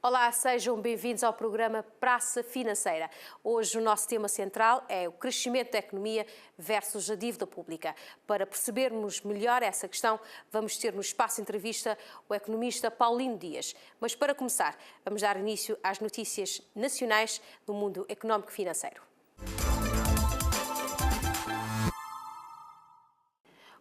Olá, sejam bem-vindos ao programa Praça Financeira. Hoje o nosso tema central é o crescimento da economia versus a dívida pública. Para percebermos melhor essa questão, vamos ter no espaço entrevista o economista Paulino Dias. Mas para começar, vamos dar início às notícias nacionais do mundo económico e financeiro.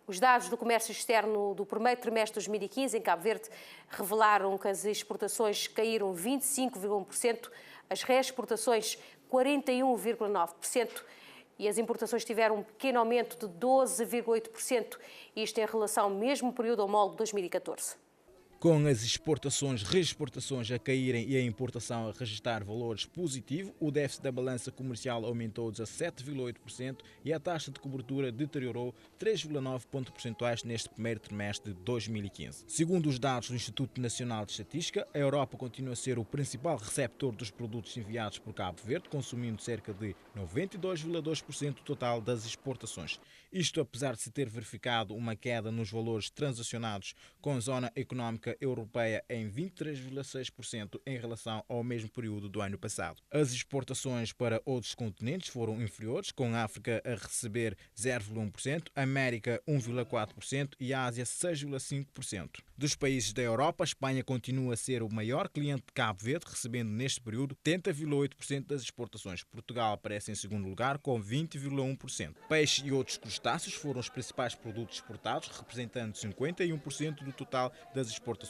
Os dados do comércio externo do primeiro trimestre de 2015 em Cabo Verde revelaram que as exportações caíram 25,1%, as reexportações 41,9% e as importações tiveram um pequeno aumento de 12,8%, isto em relação ao mesmo período homólogo de 2014. Com as exportações, reexportações a caírem e a importação a registrar valores positivos, o déficit da balança comercial aumentou 17,8% e a taxa de cobertura deteriorou 3,9 pontos percentuais neste primeiro trimestre de 2015. Segundo os dados do Instituto Nacional de Estatística, a Europa continua a ser o principal receptor dos produtos enviados por Cabo Verde, consumindo cerca de 92,2% do total das exportações. Isto apesar de se ter verificado uma queda nos valores transacionados com a zona económica europeia em 23,6% em relação ao mesmo período do ano passado. As exportações para outros continentes foram inferiores, com a África a receber 0,1%, América 1,4% e a Ásia 6,5%. Dos países da Europa, a Espanha continua a ser o maior cliente de Cabo Verde, recebendo neste período 70,8% das exportações. Portugal aparece em segundo lugar com 20,1%. Peixe e outros crustáceos foram os principais produtos exportados, representando 51% do total das exportações.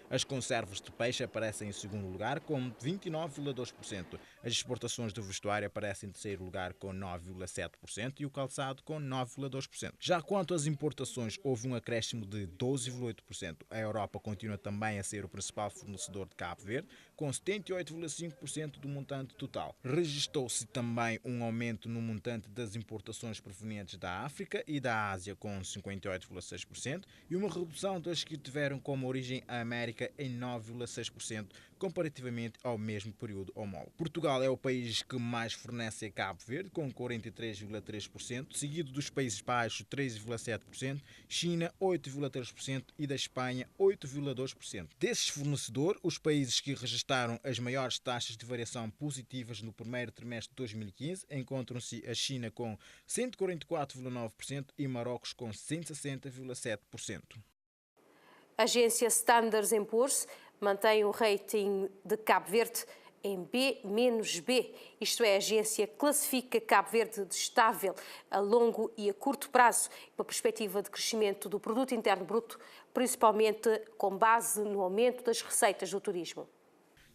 As conservas de peixe aparecem em segundo lugar com 29,2%. As exportações de vestuário aparecem em terceiro lugar com 9,7% e o calçado com 9,2%. Já quanto às importações, houve um acréscimo de 12,8%. A Europa continua também a ser o principal fornecedor de Cabo Verde, com 78,5% do montante total. Registrou-se também um aumento no montante das importações provenientes da África e da Ásia, com 58,6%, e uma redução das que tiveram como origem a América em 9,6%, comparativamente ao mesmo período homólogo. Portugal é o país que mais fornece a Cabo Verde, com 43,3%, seguido dos Países Baixos, 3,7%, China, 8,3% e da Espanha, 8,2%. Desses fornecedores, os países que registraram as maiores taxas de variação positivas no primeiro trimestre de 2015 encontram-se a China com 144,9% e Marrocos com 160,7%. A agência Standard & Poor's mantém o rating de Cabo Verde em B-B, isto é, a agência classifica Cabo Verde de estável a longo e a curto prazo, uma perspectiva de crescimento do produto interno bruto, principalmente com base no aumento das receitas do turismo.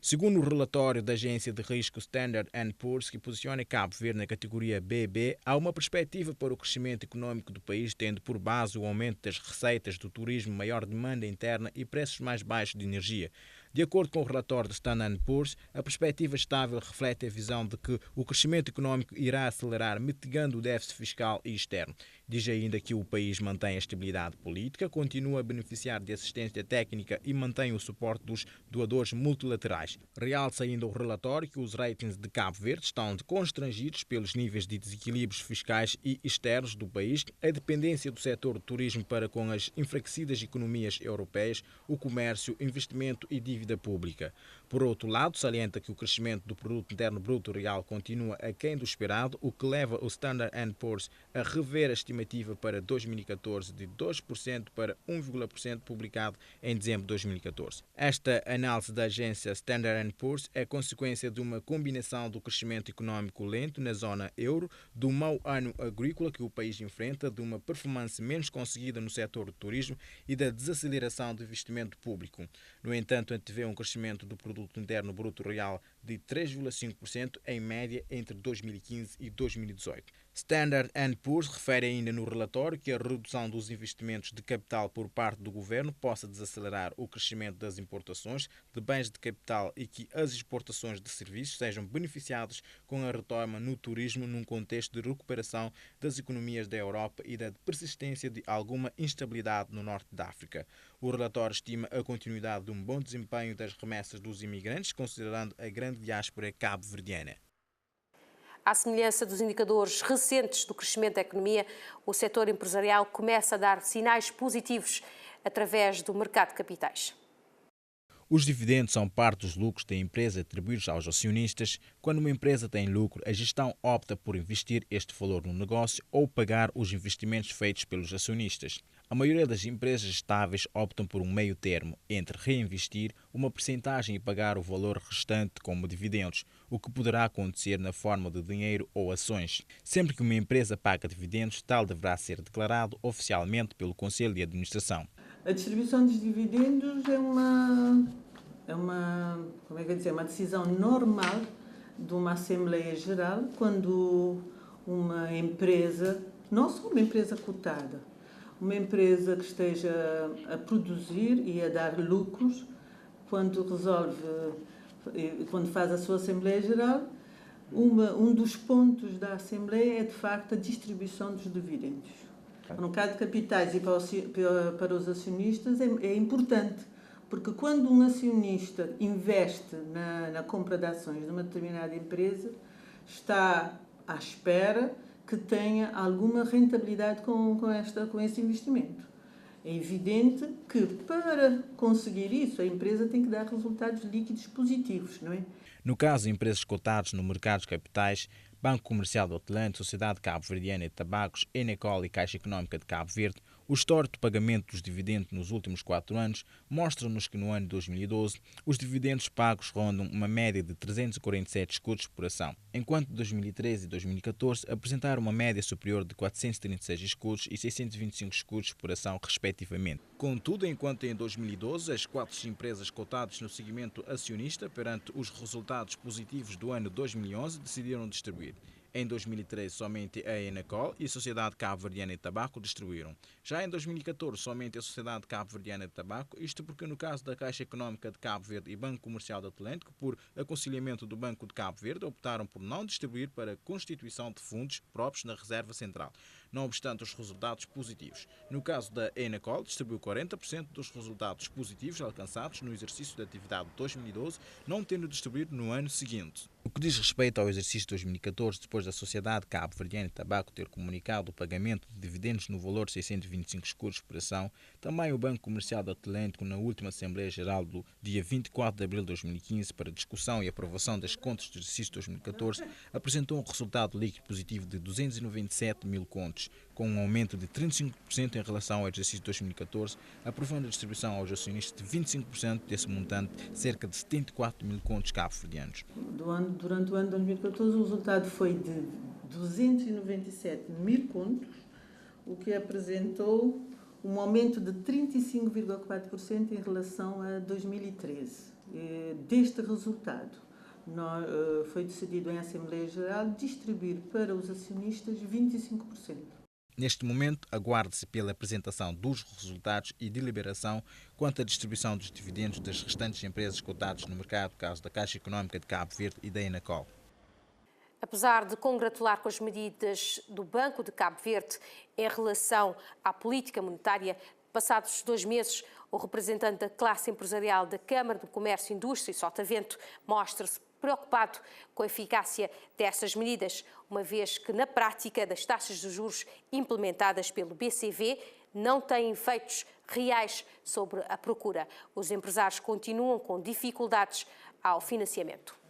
Segundo o relatório da agência de risco Standard & Poor's, que posiciona Cabo Verde na categoria BB, há uma perspectiva para o crescimento econômico do país, tendo por base o aumento das receitas do turismo, maior demanda interna e preços mais baixos de energia. De acordo com o relatório de Standard & Poor's, a perspectiva estável reflete a visão de que o crescimento econômico irá acelerar, mitigando o déficit fiscal e externo. Diz ainda que o país mantém a estabilidade política, continua a beneficiar de assistência técnica e mantém o suporte dos doadores multilaterais. Realça ainda o relatório que os ratings de Cabo Verde estão constrangidos pelos níveis de desequilíbrios fiscais e externos do país, a dependência do setor do turismo para com as enfraquecidas economias europeias, o comércio, investimento e dívida pública. Por outro lado, salienta que o crescimento do produto interno bruto real continua aquém do esperado, o que leva o Standard & Poor's a rever a estimativa para 2014 de 2% para 1,% publicado em dezembro de 2014. Esta análise da agência Standard & Poor's é consequência de uma combinação do crescimento econômico lento na zona euro, do mau ano agrícola que o país enfrenta, de uma performance menos conseguida no setor do turismo e da desaceleração do investimento público. No entanto, antevê um crescimento do produto interno bruto real de 3,5% em média entre 2015 e 2018. Standard & Poor's refere ainda no relatório que a redução dos investimentos de capital por parte do governo possa desacelerar o crescimento das importações de bens de capital e que as exportações de serviços sejam beneficiadas com a retoma no turismo num contexto de recuperação das economias da Europa e da persistência de alguma instabilidade no norte da África. O relatório estima a continuidade de um bom desempenho das remessas dos imigrantes, considerando a grande diáspora cabo-verdiana. À semelhança dos indicadores recentes do crescimento da economia, o setor empresarial começa a dar sinais positivos através do mercado de capitais. Os dividendos são parte dos lucros da empresa atribuídos aos acionistas. Quando uma empresa tem lucro, a gestão opta por investir este valor no negócio ou pagar os investimentos feitos pelos acionistas. A maioria das empresas estáveis optam por um meio termo entre reinvestir uma percentagem e pagar o valor restante como dividendos, o que poderá acontecer na forma de dinheiro ou ações. Sempre que uma empresa paga dividendos, tal deverá ser declarado oficialmente pelo Conselho de Administração. A distribuição dos dividendos é uma decisão normal de uma Assembleia Geral quando uma empresa, não só uma empresa cotada, uma empresa que esteja a produzir e a dar lucros, quando faz a sua Assembleia Geral, um dos pontos da Assembleia é, de facto, a distribuição dos dividendos. No caso de capitais e para os acionistas é importante, porque quando um acionista investe na compra de ações de uma determinada empresa, está à espera que tenha alguma rentabilidade com esse investimento. É evidente que, para conseguir isso, a empresa tem que dar resultados líquidos positivos, não é? No caso de empresas cotadas no mercado de capitais, Banco Comercial do Atlântico, Sociedade Cabo-Verdiana de Tabacos, Enecol e Caixa Económica de Cabo Verde, o histórico de pagamento dos dividendos nos últimos 4 anos mostra-nos que no ano de 2012 os dividendos pagos rondam uma média de 347 escudos por ação, enquanto 2013 e 2014 apresentaram uma média superior de 436 escudos e 625 escudos por ação, respectivamente. Contudo, enquanto em 2012 as 4 empresas cotadas no segmento acionista, perante os resultados positivos do ano 2011, decidiram distribuir. Em 2013, somente a Enecol e a Sociedade Cabo-Verdiana de Tabaco distribuíram. Já em 2014, somente a Sociedade Cabo-Verdiana de Tabaco, isto porque no caso da Caixa Económica de Cabo Verde e Banco Comercial do Atlântico, por aconselhamento do Banco de Cabo Verde, optaram por não distribuir para a constituição de fundos próprios na Reserva Central, não obstante os resultados positivos. No caso da Enecol, distribuiu 40% dos resultados positivos alcançados no exercício de atividade de 2012, não tendo distribuído no ano seguinte. O que diz respeito ao exercício de 2014, depois da Sociedade Cabo-Verdiana de Tabaco ter comunicado o pagamento de dividendos no valor de 625 escudos por ação, também o Banco Comercial do Atlântico, na última Assembleia Geral do dia 24 de abril de 2015, para discussão e aprovação das contas do exercício de 2014, apresentou um resultado líquido positivo de 297 mil contos, com um aumento de 35% em relação ao exercício de 2014, aprovando a distribuição aos acionistas de 25% desse montante, cerca de 74 mil contos cabo-verdianos. Durante o ano de 2014, o resultado foi de 297 mil contos, o que apresentou um aumento de 35,4% em relação a 2013. Deste resultado, foi decidido em Assembleia Geral distribuir para os acionistas 25%. Neste momento, aguarda-se pela apresentação dos resultados e deliberação quanto à distribuição dos dividendos das restantes empresas cotadas no mercado, caso da Caixa Económica de Cabo Verde e da Enecol. Apesar de congratular com as medidas do Banco de Cabo Verde em relação à política monetária, passados 2 meses, o representante da classe empresarial da Câmara de Comércio, Indústria e Sotavento mostra-se preocupado com a eficácia dessas medidas, uma vez que, na prática, das taxas de juros implementadas pelo BCV não têm efeitos reais sobre a procura. Os empresários continuam com dificuldades ao financiamento.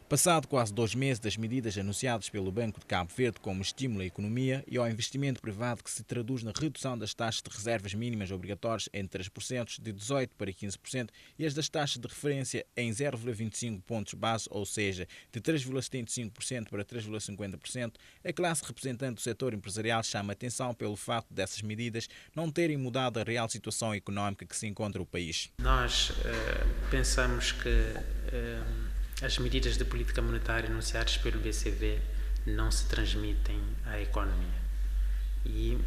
Passado quase 2 meses das medidas anunciadas pelo Banco de Cabo Verde como estímulo à economia e ao investimento privado, que se traduz na redução das taxas de reservas mínimas obrigatórias em 3%, de 18% para 15%, e as das taxas de referência em 0,25 pontos base, ou seja, de 3,75% para 3,50%, a classe representante do setor empresarial chama atenção pelo facto dessas medidas não terem mudado a real situação económica que se encontra o país. Nós pensamos que as medidas de política monetária anunciadas pelo BCV não se transmitem à economia. E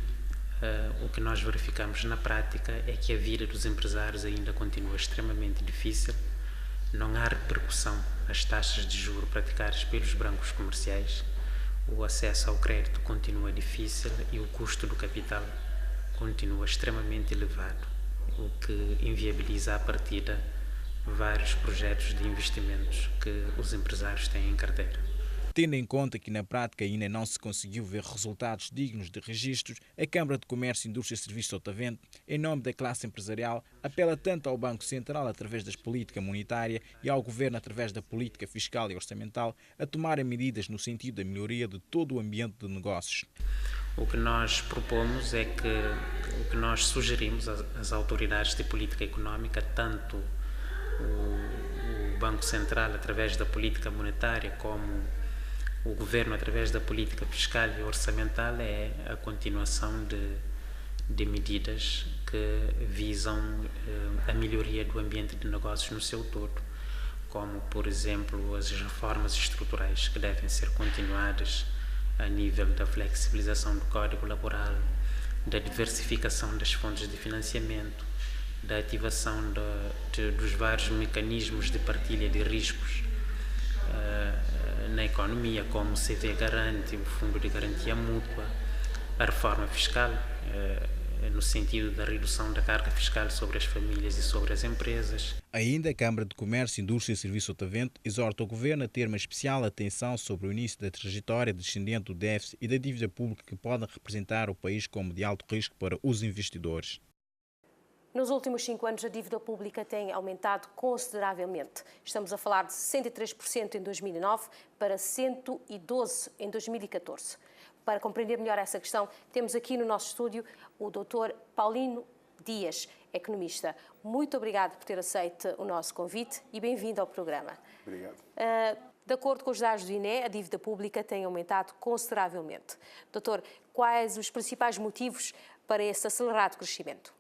o que nós verificamos na prática é que a vida dos empresários ainda continua extremamente difícil, não há repercussão às taxas de juros praticadas pelos bancos comerciais, o acesso ao crédito continua difícil e o custo do capital continua extremamente elevado, o que inviabiliza a partida vários projetos de investimentos que os empresários têm em carteira. Tendo em conta que na prática ainda não se conseguiu ver resultados dignos de registros, a Câmara de Comércio, Indústria e Serviços Sotavento, em nome da classe empresarial, apela tanto ao Banco Central através das políticas monetárias e ao Governo através da política fiscal e orçamental a tomarem medidas no sentido da melhoria de todo o ambiente de negócios. O que nós propomos é que o que nós sugerimos às autoridades de política económica, tanto o Banco Central através da política monetária como o Governo através da política fiscal e orçamental, é a continuação de medidas que visam a melhoria do ambiente de negócios no seu todo, como, por exemplo, as reformas estruturais que devem ser continuadas a nível da flexibilização do Código Laboral, da diversificação das fontes de financiamento, da ativação dos vários mecanismos de partilha de riscos na economia, como o CV Garante, o Fundo de Garantia Mútua, a reforma fiscal, no sentido da redução da carga fiscal sobre as famílias e sobre as empresas. Ainda a Câmara de Comércio, Indústria e Serviços Sotavento exorta o Governo a ter uma especial atenção sobre o início da trajetória descendente do déficit e da dívida pública que podem representar o país como de alto risco para os investidores. Nos últimos 5 anos, a dívida pública tem aumentado consideravelmente. Estamos a falar de 63% em 2009 para 112% em 2014. Para compreender melhor essa questão, temos aqui no nosso estúdio o Dr. Paulino Dias, economista. Muito obrigado por ter aceito o nosso convite e bem-vindo ao programa. Obrigado. De acordo com os dados do INE, a dívida pública tem aumentado consideravelmente. Doutor, quais os principais motivos para esse acelerado crescimento?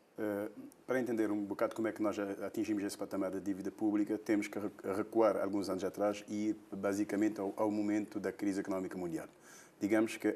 Para entender um bocado como é que nós atingimos esse patamar de dívida pública, temos que recuar alguns anos atrás e ir basicamente ao momento da crise económica mundial. Digamos que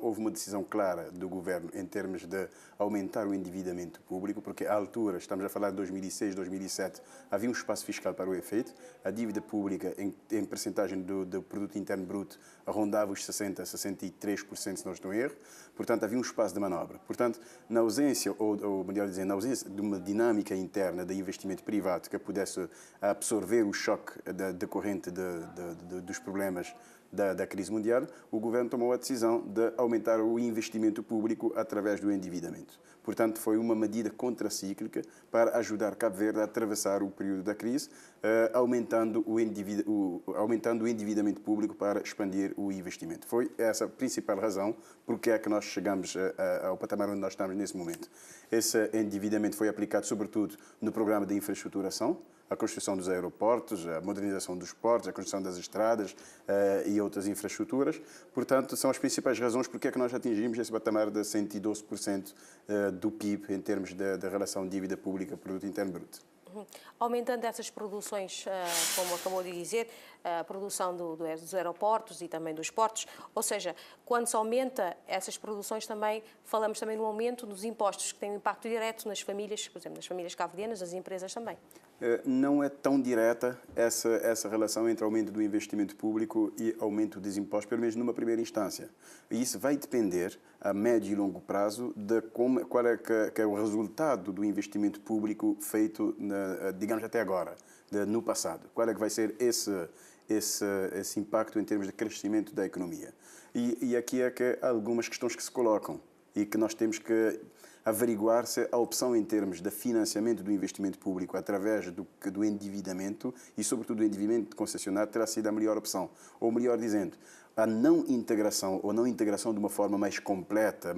houve uma decisão clara do governo em termos de aumentar o endividamento público, porque à altura, estamos a falar de 2006, 2007, havia um espaço fiscal para o efeito. A dívida pública, em percentagem do produto interno bruto, rondava os 60% a 63%, se não estou em erro. Portanto, havia um espaço de manobra. Portanto, na ausência, ou melhor dizendo, na ausência de uma dinâmica interna de investimento privado que pudesse absorver o choque decorrente dos problemas da crise mundial, o governo tomou a decisão de aumentar o investimento público através do endividamento. Portanto, foi uma medida contracíclica para ajudar Cabo Verde a atravessar o período da crise, aumentando o endividamento público para expandir o investimento. Foi essa a principal razão porque é que nós chegamos ao patamar onde nós estamos nesse momento. Esse endividamento foi aplicado sobretudo no programa de infraestruturação, a construção dos aeroportos, a modernização dos portos, a construção das estradas e outras infraestruturas. Portanto, são as principais razões porque é que nós atingimos esse patamar de 112% do PIB em termos da relação dívida pública-produto interno bruto. Aumentando essas produções, como acabou de dizer, a produção dos aeroportos e também dos portos, ou seja, quando se aumenta essas produções também, falamos também no aumento dos impostos, que tem um impacto direto nas famílias, por exemplo, nas famílias cabo-verdianas, nas empresas também. Não é tão direta essa relação entre aumento do investimento público e aumento dos impostos, pelo menos numa primeira instância. E isso vai depender, a médio e longo prazo, de qual é que é o resultado do investimento público feito, digamos, até agora, no passado. Qual é que vai ser esse impacto em termos de crescimento da economia. E aqui é que há algumas questões que se colocam e que nós temos que averiguar se a opção em termos de financiamento do investimento público através do endividamento e, sobretudo, do endividamento concessionário terá sido a melhor opção. Ou, melhor dizendo, a não integração ou não integração de uma forma mais completa,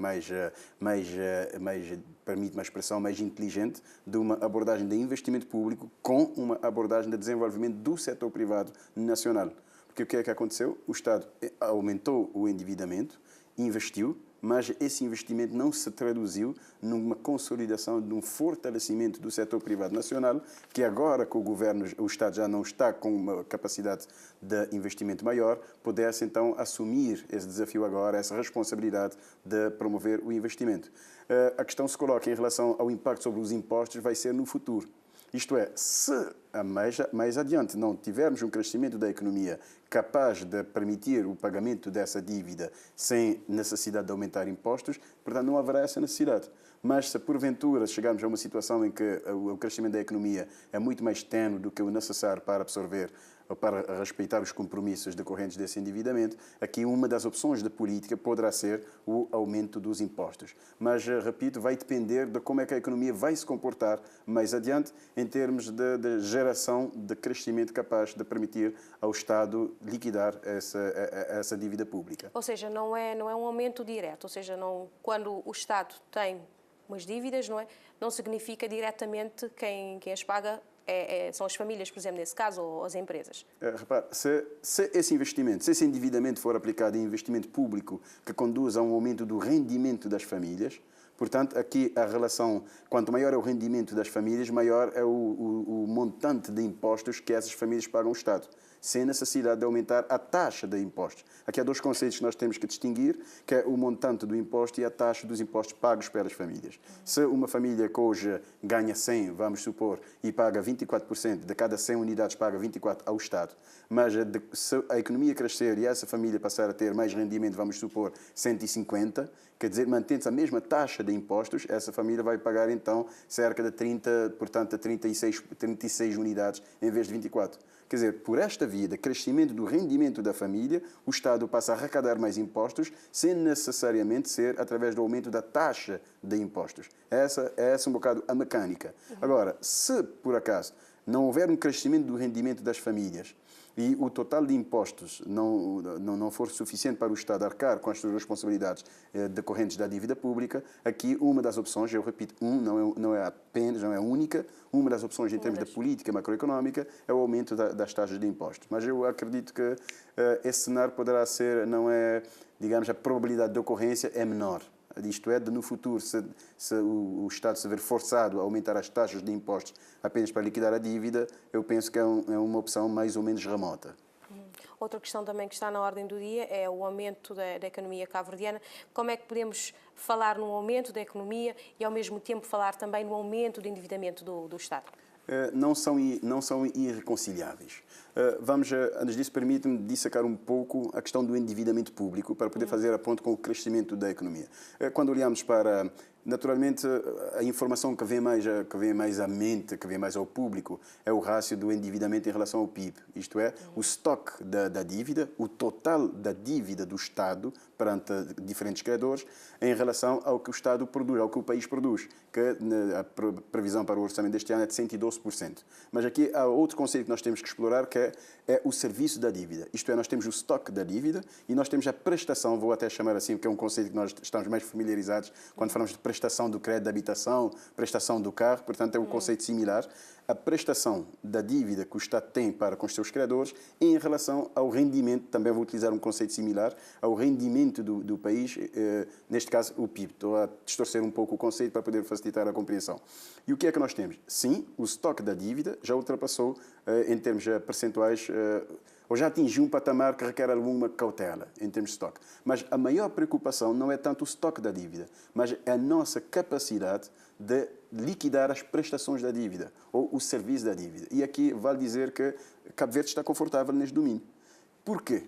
permite uma expressão mais inteligente, de uma abordagem de investimento público com uma abordagem de desenvolvimento do setor privado nacional. Porque o que é que aconteceu? O Estado aumentou o endividamento, investiu, mas esse investimento não se traduziu numa consolidação, num fortalecimento do setor privado nacional, que agora que o Estado já não está com uma capacidade de investimento maior, pudesse então assumir esse desafio agora, essa responsabilidade de promover o investimento. A questão se coloca em relação ao impacto sobre os impostos vai ser no futuro. Isto é, se mais adiante não tivermos um crescimento da economia capaz de permitir o pagamento dessa dívida sem necessidade de aumentar impostos, portanto não haverá essa necessidade. Mas se porventura chegarmos a uma situação em que o crescimento da economia é muito mais ténue do que o necessário para absorver para respeitar os compromissos decorrentes desse endividamento, aqui uma das opções de política poderá ser o aumento dos impostos. Mas, repito, vai depender de como é que a economia vai se comportar mais adiante em termos de geração de crescimento capaz de permitir ao Estado liquidar essa dívida pública. Ou seja, não é um aumento direto, ou seja, quando o Estado tem umas dívidas, não significa diretamente quem as paga são as famílias, por exemplo, nesse caso, ou as empresas. Repare, se esse investimento, se esse endividamento for aplicado em investimento público que conduz a um aumento do rendimento das famílias, portanto, aqui a relação, quanto maior é o rendimento das famílias, maior é o montante de impostos que essas famílias pagam ao Estado, sem necessidade de aumentar a taxa de impostos. Aqui há dois conceitos que nós temos que distinguir, que é o montante do imposto e a taxa dos impostos pagos pelas famílias. Se uma família cuja ganha 100, vamos supor, e paga 24%, de cada 100 unidades paga 24 ao Estado, mas se a economia crescer e essa família passar a ter mais rendimento, vamos supor, 150, quer dizer, mantendo-se a mesma taxa de impostos, essa família vai pagar então cerca de 36 unidades em vez de 24. Quer dizer, por esta via de crescimento do rendimento da família, o Estado passa a arrecadar mais impostos sem necessariamente ser através do aumento da taxa de impostos. Essa é um bocado a mecânica. Agora, se por acaso não houver um crescimento do rendimento das famílias e o total de impostos não for suficiente para o Estado arcar com as suas responsabilidades decorrentes da dívida pública, aqui uma das opções, eu repito, não é apenas, não é única, uma das opções em termos de política macroeconómica é o aumento das taxas de impostos. Mas eu acredito que esse cenário poderá ser, não é, digamos, a probabilidade de ocorrência é menor. Isto é, de no futuro, se o Estado se ver forçado a aumentar as taxas de impostos apenas para liquidar a dívida, eu penso que é uma opção mais ou menos remota. Outra questão também que está na ordem do dia é o aumento da economia cabo-verdiana. Como é que podemos falar no aumento da economia e, ao mesmo tempo, falar também no aumento do endividamento do Estado? Não são irreconciliáveis. Antes disso, permite-me dissecar um pouco a questão do endividamento público para poder fazer a ponte com o crescimento da economia. Quando olhamos para, naturalmente, a informação que vem mais à mente, que vem mais ao público, é o rácio do endividamento em relação ao PIB. Isto é, o estoque da dívida, o total da dívida do Estado perante diferentes credores em relação ao que o Estado produz, ao que o país produz, que a previsão para o orçamento deste ano é de 112%. Mas aqui há outro conceito que nós temos que explorar, que é o serviço da dívida. Isto é, nós temos o estoque da dívida e nós temos a prestação, vou até chamar assim, que é um conceito que nós estamos mais familiarizados quando falamos de prestação do crédito de habitação, prestação do carro, portanto é um conceito similar. A prestação da dívida que o Estado tem para com os seus credores em relação ao rendimento, também vou utilizar um conceito similar, ao rendimento do país, neste caso o PIB. Estou a distorcer um pouco o conceito para poder facilitar a compreensão. E o que é que nós temos? Sim, o estoque da dívida já ultrapassou, em termos percentuais, ou já atingiu um patamar que requer alguma cautela em termos de estoque. Mas a maior preocupação não é tanto o estoque da dívida, mas a nossa capacidade de liquidar as prestações da dívida ou o serviço da dívida. E aqui vale dizer que Cabo Verde está confortável neste domínio. Por quê?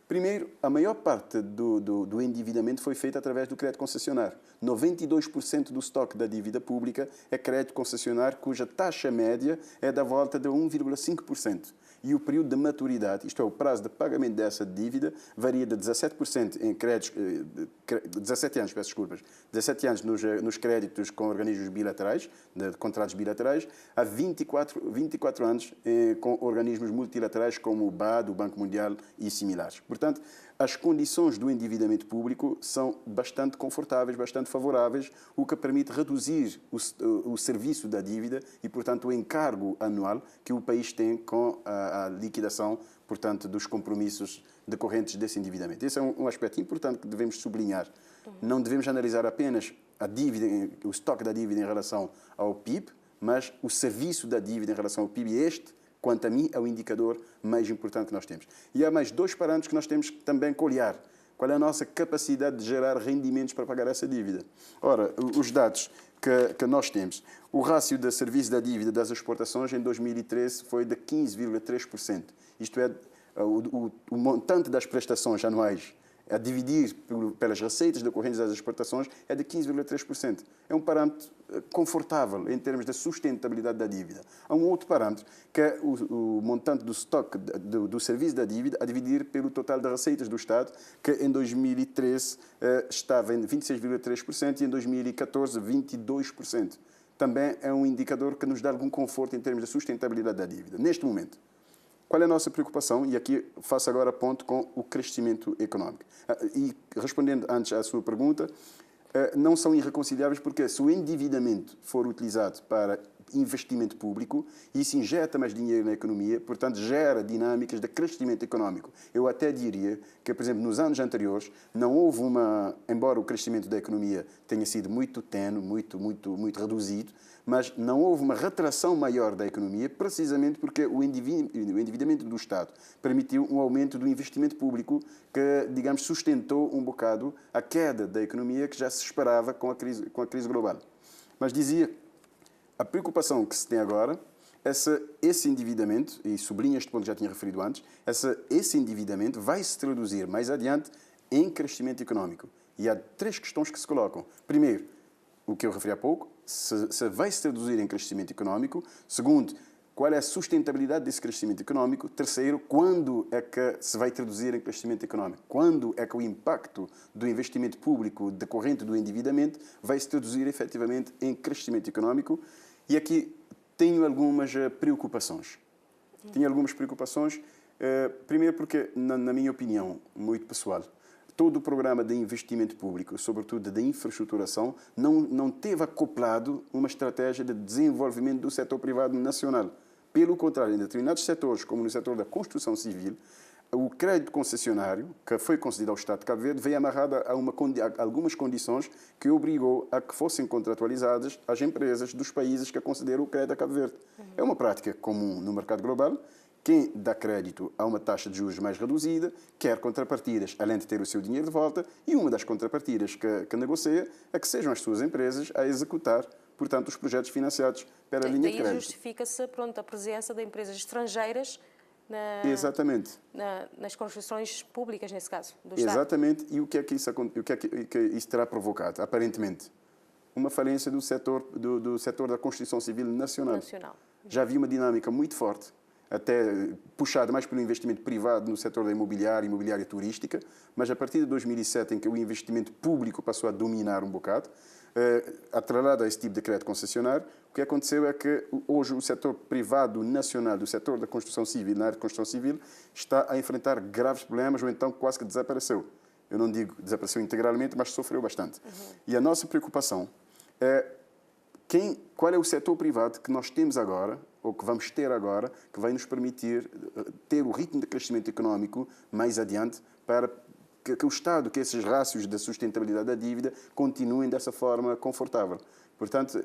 Primeiro, a maior parte do endividamento foi feita através do crédito concessionário. 92% do estoque da dívida pública é crédito concessionário, cuja taxa média é da volta de 1,5%. E o período de maturidade, isto é, o prazo de pagamento dessa dívida, varia de 17% em créditos, 17 anos, peço desculpas, 17 anos nos créditos com organismos bilaterais, de contratos bilaterais, a 24 anos com organismos multilaterais como o BAD, o Banco Mundial e similares. Portanto, as condições do endividamento público são bastante confortáveis, bastante favoráveis, o que permite reduzir o serviço da dívida e, portanto, o encargo anual que o país tem com a liquidação, portanto, dos compromissos decorrentes desse endividamento. Esse é um aspecto importante que devemos sublinhar. Não devemos analisar apenas a dívida, o estoque da dívida em relação ao PIB, mas o serviço da dívida em relação ao PIB. Este, quanto a mim, é o indicador mais importante que nós temos. E há mais dois parâmetros que nós temos também que olhar. Qual é a nossa capacidade de gerar rendimentos para pagar essa dívida? Ora, os dados que nós temos. O rácio de serviço da dívida das exportações em 2013 foi de 15,3%. Isto é, o montante das prestações anuais a dividir pelas receitas decorrentes das exportações, é de 15,3%. É um parâmetro confortável em termos de sustentabilidade da dívida. Há um outro parâmetro, que é o montante do estoque do serviço da dívida a dividir pelo total de receitas do Estado, que em 2013 estava em 26,3% e em 2014, 22%. Também é um indicador que nos dá algum conforto em termos de sustentabilidade da dívida. Neste momento, qual é a nossa preocupação? E aqui faço agora ponto com o crescimento económico. E respondendo antes à sua pergunta, não são irreconciliáveis porque se o endividamento for utilizado para investimento público, isso injeta mais dinheiro na economia, portanto gera dinâmicas de crescimento económico. Eu até diria que, por exemplo, nos anos anteriores, não houve embora o crescimento da economia tenha sido muito tenue, muito reduzido, mas não houve uma retração maior da economia, precisamente porque o endividamento do Estado permitiu um aumento do investimento público que, digamos, sustentou um bocado a queda da economia que já se esperava com a crise global. Mas dizia, a preocupação que se tem agora é se esse endividamento, e sublinho este ponto que já tinha referido antes, esse endividamento vai se traduzir mais adiante em crescimento económico. E há 3 questões que se colocam. Primeiro, o que eu referi há pouco, se vai se traduzir em crescimento económico. Segundo, qual é a sustentabilidade desse crescimento económico? Terceiro, quando é que se vai traduzir em crescimento económico? Quando é que o impacto do investimento público decorrente do endividamento vai se traduzir efetivamente em crescimento económico? E aqui tenho algumas preocupações. Primeiro porque, na minha opinião, muito pessoal, todo o programa de investimento público, sobretudo de infraestruturação, não teve acoplado uma estratégia de desenvolvimento do setor privado nacional. Pelo contrário, em determinados setores, como no setor da construção civil, o crédito concessionário, que foi concedido ao Estado de Cabo Verde, veio amarrado a algumas condições que obrigou a que fossem contratualizadas as empresas dos países que concederam o crédito a Cabo Verde. É uma prática comum no mercado global. Quem dá crédito a uma taxa de juros mais reduzida quer contrapartidas, além de ter o seu dinheiro de volta, e uma das contrapartidas que negocia é que sejam as suas empresas a executar, portanto, os projetos financiados pela linha de crédito. Daí justifica-se a presença de empresas estrangeiras Exatamente. Nas construções públicas, nesse caso, do Estado. Exatamente. E o que é que isso terá provocado? Aparentemente, uma falência do setor da construção civil nacional. Já havia uma dinâmica muito forte, até puxada mais pelo investimento privado no setor da imobiliária turística, mas a partir de 2007, em que o investimento público passou a dominar um bocado, atrelado a esse tipo de crédito concessionário, o que aconteceu é que hoje o setor privado nacional do setor da construção civil, na área de construção civil, está a enfrentar graves problemas ou então quase que desapareceu. Eu não digo desapareceu integralmente, mas sofreu bastante. E a nossa preocupação é qual é o setor privado que nós temos agora, ou que vamos ter agora, que vai nos permitir ter o ritmo de crescimento económico mais adiante para que o Estado, que esses rácios da sustentabilidade da dívida continuem dessa forma confortável. Portanto,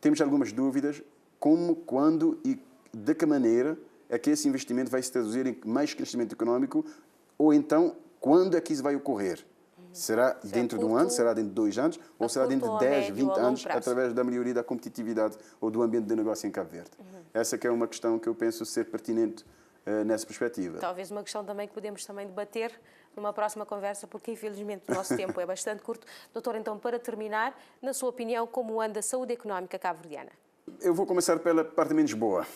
temos algumas dúvidas como, quando e de que maneira é que esse investimento vai se traduzir em mais crescimento económico, ou então, quando é que isso vai ocorrer? Será dentro de um ano, será dentro de 2 anos, ou será dentro de 10, 20 anos, através da melhoria da competitividade ou do ambiente de negócio em Cabo Verde? Essa que é uma questão que eu penso ser pertinente nessa perspectiva. Talvez uma questão também que podemos debater numa próxima conversa, porque infelizmente o nosso tempo é bastante curto. Doutor, então, para terminar, na sua opinião, como anda a saúde económica cabo-verdiana? Eu vou começar pela parte menos boa.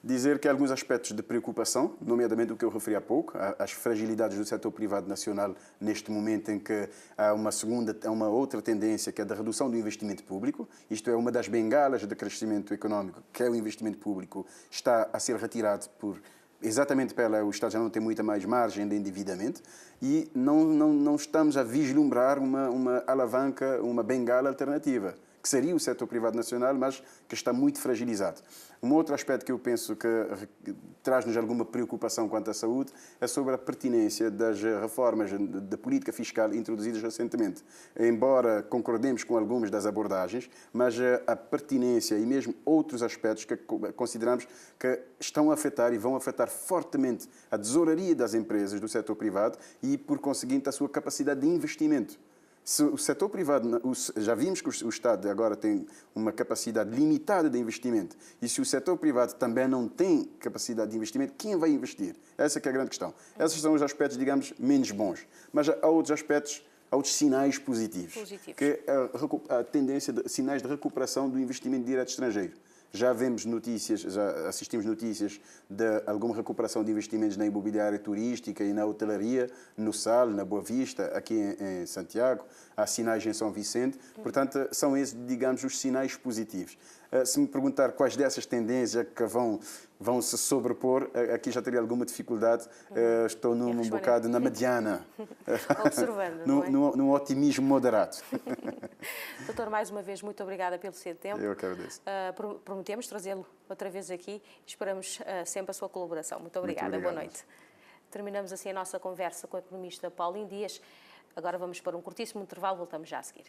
Dizer que há alguns aspectos de preocupação, nomeadamente o que eu referi há pouco, as fragilidades do setor privado nacional neste momento em que há uma outra tendência, que é da redução do investimento público. Isto é, uma das bengalas de crescimento económico, que é o investimento público, está a ser retirado exatamente o Estado já não tem muita mais margem de endividamento e não estamos a vislumbrar uma alavanca, uma bengala alternativa, que seria o setor privado nacional, mas que está muito fragilizado. Um outro aspecto que eu penso que traz-nos alguma preocupação quanto à saúde é sobre a pertinência das reformas da política fiscal introduzidas recentemente. Embora concordemos com algumas das abordagens, mas a pertinência e mesmo outros aspectos que consideramos que estão a afetar e vão afetar fortemente a tesouraria das empresas do setor privado e, por conseguinte, a sua capacidade de investimento. Se o setor privado, já vimos que o Estado agora tem uma capacidade limitada de investimento, e se o setor privado também não tem capacidade de investimento, quem vai investir? Essa que é a grande questão. Esses são os aspectos, digamos, menos bons. Mas há outros aspectos, há outros sinais positivos. Que é a tendência de sinais de recuperação do investimento direto estrangeiro. Já vemos notícias, já assistimos notícias de alguma recuperação de investimentos na imobiliária turística e na hotelaria, no Sal, na Boa Vista, aqui em Santiago, há sinais em São Vicente. Portanto, são esses, digamos, os sinais positivos. Se me perguntar quais dessas tendências que vão se sobrepor, aqui já teria alguma dificuldade. Estou um bocado na mediana. Observando, não é? Num otimismo moderado. Doutor, mais uma vez, muito obrigada pelo seu tempo. Eu que agradeço. Prometemos trazê-lo outra vez aqui. Esperamos sempre a sua colaboração. Muito obrigada. Boa noite. Terminamos assim a nossa conversa com o economista Paulinho Dias. Agora vamos para um curtíssimo intervalo. Voltamos já a seguir.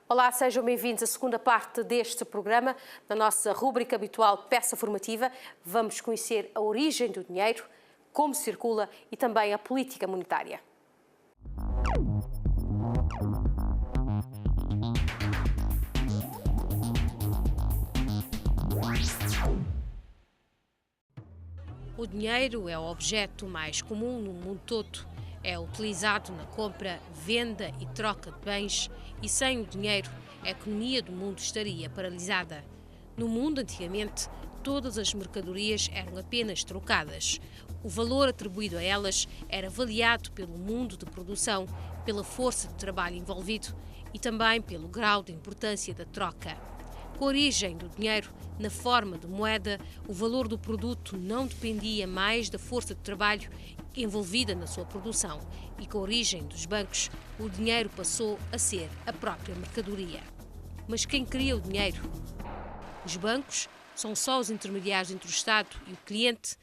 Olá, sejam bem-vindos à segunda parte deste programa. Na nossa rúbrica habitual Peça Formativa, vamos conhecer a origem do dinheiro, como circula e também a política monetária. O dinheiro é o objeto mais comum no mundo todo. É utilizado na compra, venda e troca de bens, e sem o dinheiro, a economia do mundo estaria paralisada. No mundo, antigamente, todas as mercadorias eram apenas trocadas. O valor atribuído a elas era avaliado pelo mundo de produção, pela força de trabalho envolvido e também pelo grau de importância da troca. Com a origem do dinheiro na forma de moeda, o valor do produto não dependia mais da força de trabalho envolvida na sua produção, e com a origem dos bancos, o dinheiro passou a ser a própria mercadoria. Mas quem cria o dinheiro? Os bancos são só os intermediários entre o Estado e o cliente.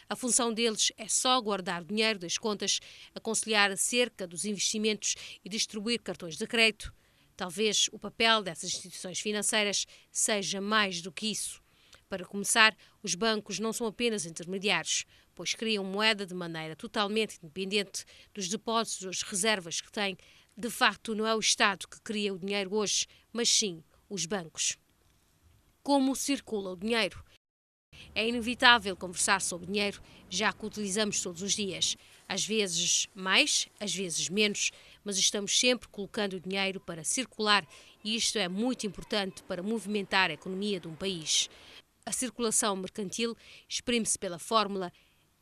A função deles é só guardar o dinheiro das contas, aconselhar acerca dos investimentos e distribuir cartões de crédito. Talvez o papel dessas instituições financeiras seja mais do que isso. Para começar, os bancos não são apenas intermediários, pois criam moeda de maneira totalmente independente dos depósitos ou as reservas que têm. De facto, não é o Estado que cria o dinheiro hoje, mas sim os bancos. Como circula o dinheiro? É inevitável conversar sobre dinheiro, já que o utilizamos todos os dias. Às vezes mais, às vezes menos, mas estamos sempre colocando o dinheiro para circular e isto é muito importante para movimentar a economia de um país. A circulação mercantil exprime-se pela fórmula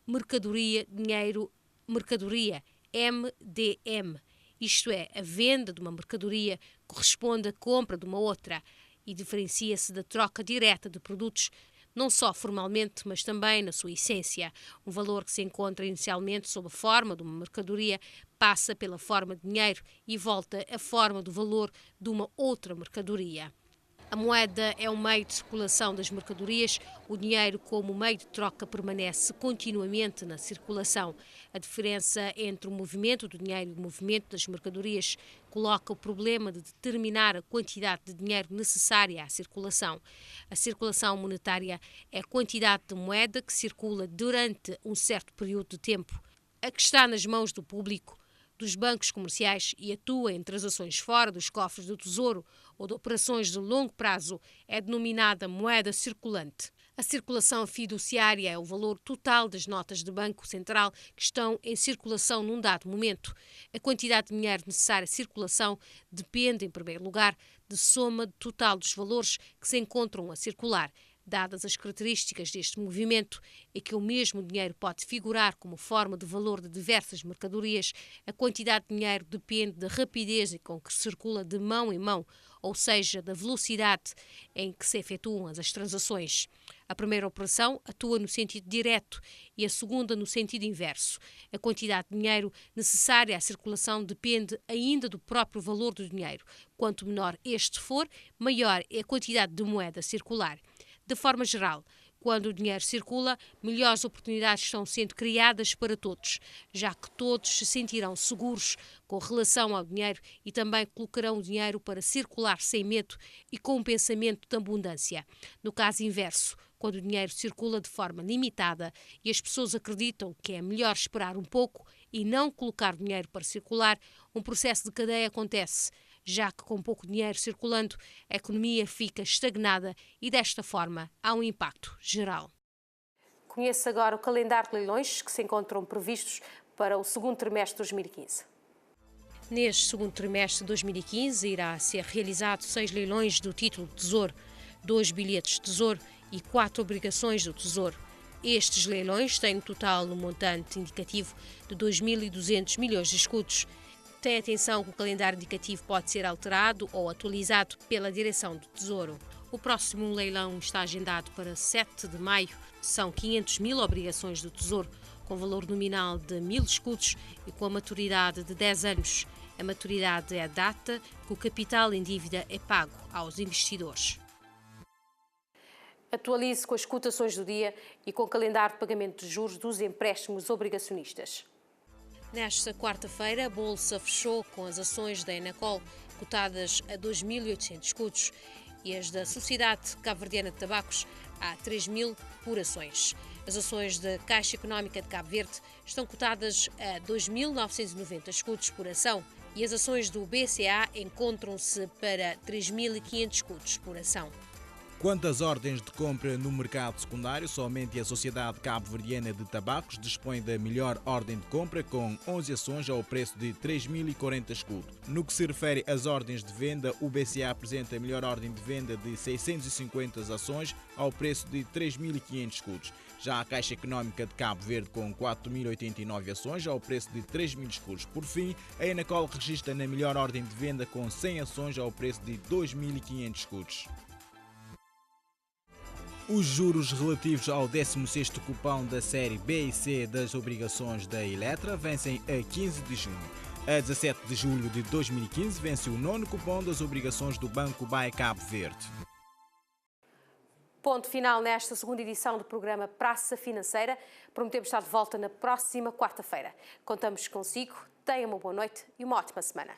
mercadoria, dinheiro, mercadoria, MDM. Isto é, a venda de uma mercadoria corresponde à compra de uma outra e diferencia-se da troca direta de produtos, não só formalmente, mas também na sua essência. Um valor que se encontra inicialmente sob a forma de uma mercadoria passa pela forma de dinheiro e volta à forma do valor de uma outra mercadoria. A moeda é um meio de circulação das mercadorias, o dinheiro como meio de troca permanece continuamente na circulação. A diferença entre o movimento do dinheiro e o movimento das mercadorias coloca o problema de determinar a quantidade de dinheiro necessária à circulação. A circulação monetária é a quantidade de moeda que circula durante um certo período de tempo. A que está nas mãos do público, dos bancos comerciais e atua em transações fora dos cofres do Tesouro ou de operações de longo prazo é denominada moeda circulante. A circulação fiduciária é o valor total das notas de Banco Central que estão em circulação num dado momento. A quantidade de dinheiro necessária à circulação depende, em primeiro lugar, de soma total dos valores que se encontram a circular. Dadas as características deste movimento e que o mesmo dinheiro pode figurar como forma de valor de diversas mercadorias, a quantidade de dinheiro depende da rapidez com que circula de mão em mão, ou seja, da velocidade em que se efetuam as transações. A primeira operação atua no sentido direto e a segunda no sentido inverso. A quantidade de dinheiro necessária à circulação depende ainda do próprio valor do dinheiro. Quanto menor este for, maior é a quantidade de moeda a circular. De forma geral, quando o dinheiro circula, melhores oportunidades estão sendo criadas para todos, já que todos se sentirão seguros com relação ao dinheiro e também colocarão o dinheiro para circular sem medo e com um pensamento de abundância. No caso inverso, quando o dinheiro circula de forma limitada e as pessoas acreditam que é melhor esperar um pouco e não colocar dinheiro para circular, um processo de cadeia acontece, já que com pouco dinheiro circulando, a economia fica estagnada e desta forma há um impacto geral. Conheça agora o calendário de leilões que se encontram previstos para o segundo trimestre de 2015. Neste segundo trimestre de 2015 irá ser realizado 6 leilões do título de Tesouro, 2 bilhetes de Tesouro e 4 obrigações do Tesouro. Estes leilões têm no total um montante indicativo de 2.200 milhões de escudos. Tem atenção que o calendário indicativo pode ser alterado ou atualizado pela Direção do Tesouro. O próximo leilão está agendado para 7 de maio. São 500 mil obrigações do Tesouro, com valor nominal de 1.000 escudos e com a maturidade de 10 anos. A maturidade é a data que o capital em dívida é pago aos investidores. Atualize com as cotações do dia e com o calendário de pagamento de juros dos empréstimos obrigacionistas. Nesta quarta-feira, a Bolsa fechou com as ações da Enacol cotadas a 2.800 escudos e as da Sociedade Cabo-Verdiana de Tabacos a 3.000 por ações. As ações da Caixa Económica de Cabo Verde estão cotadas a 2.990 escudos por ação e as ações do BCA encontram-se para 3.500 escudos por ação. Quanto às ordens de compra no mercado secundário, somente a Sociedade Cabo-Verdiana de Tabacos dispõe da melhor ordem de compra, com 11 ações ao preço de 3.040 escudos. No que se refere às ordens de venda, o BCA apresenta a melhor ordem de venda de 650 ações ao preço de 3.500 escudos. Já a Caixa Económica de Cabo Verde, com 4.089 ações ao preço de 3.000 escudos. Por fim, a Enacol registra na melhor ordem de venda com 100 ações ao preço de 2.500 escudos. Os juros relativos ao 16º cupão da série B e C das obrigações da Eletra vencem a 15 de junho. A 17 de julho de 2015 vence o 9º cupom das obrigações do Banco BAE Cabo Verde. Ponto final nesta segunda edição do programa Praça Financeira. Prometemos estar de volta na próxima quarta-feira. Contamos consigo, tenha uma boa noite e uma ótima semana.